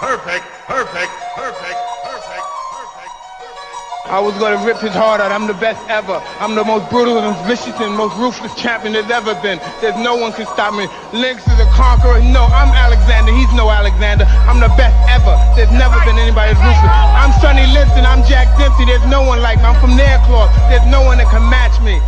Perfect, perfect, perfect, perfect, perfect, perfect. I was gonna rip his heart out. I'm the best ever. I'm the most brutal and vicious and most ruthless champion there's ever been. There's no one can stop me. Lynx is a conqueror. No, I'm Alexander. He's no Alexander. I'm the best ever. There's never been anybody as ruthless. I'm Sonny Liston. I'm Jack Dempsey. There's no one like me. I'm from Nairclaw. There's no one that can match me.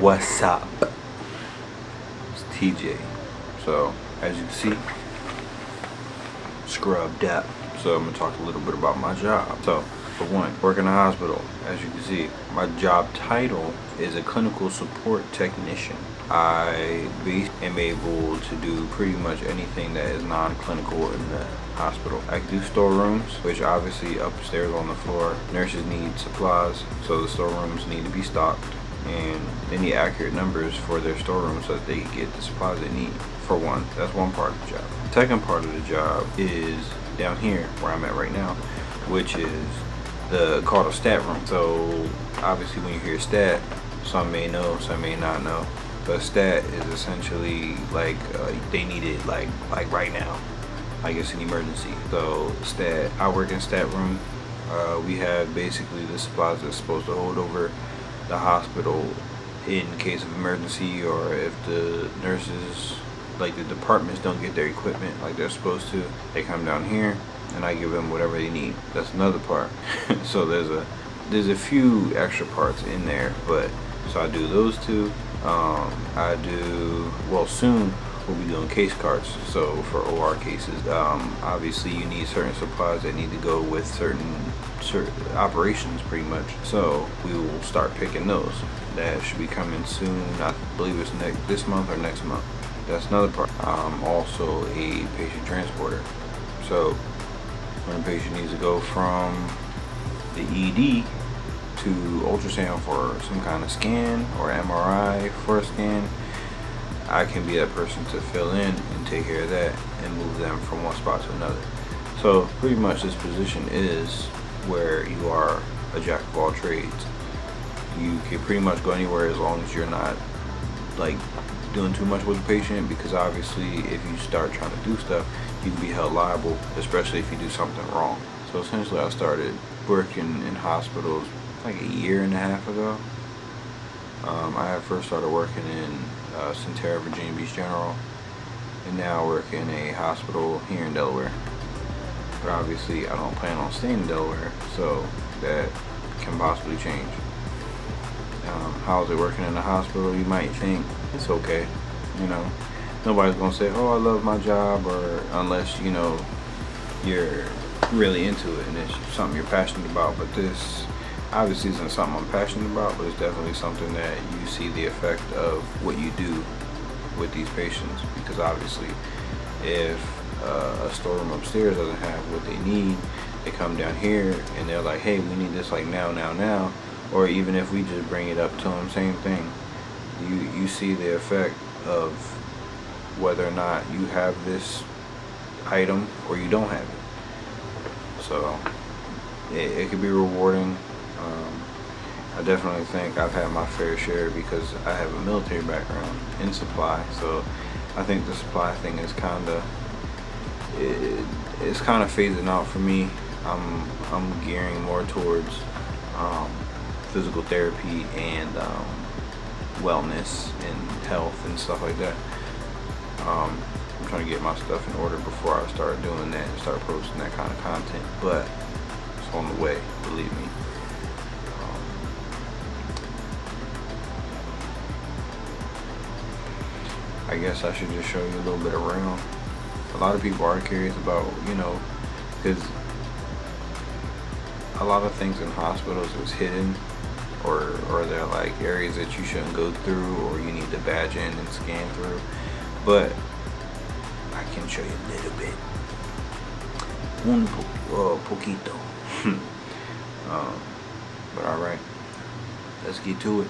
What's up? It's T.aj. So, as you can see, scrubbed up. So I'm gonna talk a little bit about my job. So, for one, work in a hospital. As you can see, my job title is a clinical support technician. I am able to do pretty much anything that is non-clinical in the hospital. I can do storerooms, which obviously upstairs on the floor, nurses need supplies, so the storerooms need to be stocked, and they need accurate numbers for their storerooms so that they can get the supplies they need. For one, that's one part of the job. The second part of the job is down here where I'm at right now, which is called a stat room. So obviously when you hear stat, some may know, some may not know. But stat is essentially like they need it like right now, like it's an emergency. So stat, I work in stat room. We have basically the supplies that's supposed to hold over the hospital in case of emergency, or if the nurses, like the departments, don't get their equipment like they're supposed to, they come down here and I give them whatever they need. That's another part. So there's a few extra parts in there, but so I do those two. I do, well, soon we'll be doing case cards. So for OR cases, obviously you need certain supplies that need to go with certain operations pretty much. So we will start picking those. That should be coming soon. I believe it's this month or next month. That's another part. I'm also a patient transporter. So when a patient needs to go from the ED to ultrasound for some kind of scan, or MRI for a scan, I can be that person to fill in and take care of that and move them from one spot to another. So pretty much this position is where you are a jack of all trades. You can pretty much go anywhere as long as you're not like doing too much with the patient, because obviously if you start trying to do stuff, you can be held liable, especially if you do something wrong. So essentially I started working in hospitals like a year and a half ago. I had first started working in Centera, Virginia Beach General, and now I work in a hospital here in Delaware. But obviously I don't plan on staying in Delaware, so that can possibly change. How's it working in the hospital? You might think it's okay, you know. Nobody's gonna say, oh, I love my job, or unless, you know, you're really into it and it's something you're passionate about. But this obviously isn't something I'm passionate about, but it's definitely something that you see the effect of what you do with these patients. Because obviously if a storeroom upstairs doesn't have what they need, they come down here and they're like, hey, we need this like now. Or even if we just bring it up to them, same thing. You see the effect of whether or not you have this item or you don't have it. So it could be rewarding. I definitely think I've had my fair share because I have a military background in supply. So I think the supply thing is it's kind of phasing out for me. I'm gearing more towards physical therapy and wellness and health and stuff like that. I'm trying to get my stuff in order before I start doing that and start posting that kind of content, but it's on the way, believe me. I guess I should just show you a little bit around. A lot of people are curious about, you know, because a lot of things in hospitals is hidden, or they're like areas that you shouldn't go through, or you need to badge in and scan through. But I can show you a little bit. Un poquito. But alright, let's get to it.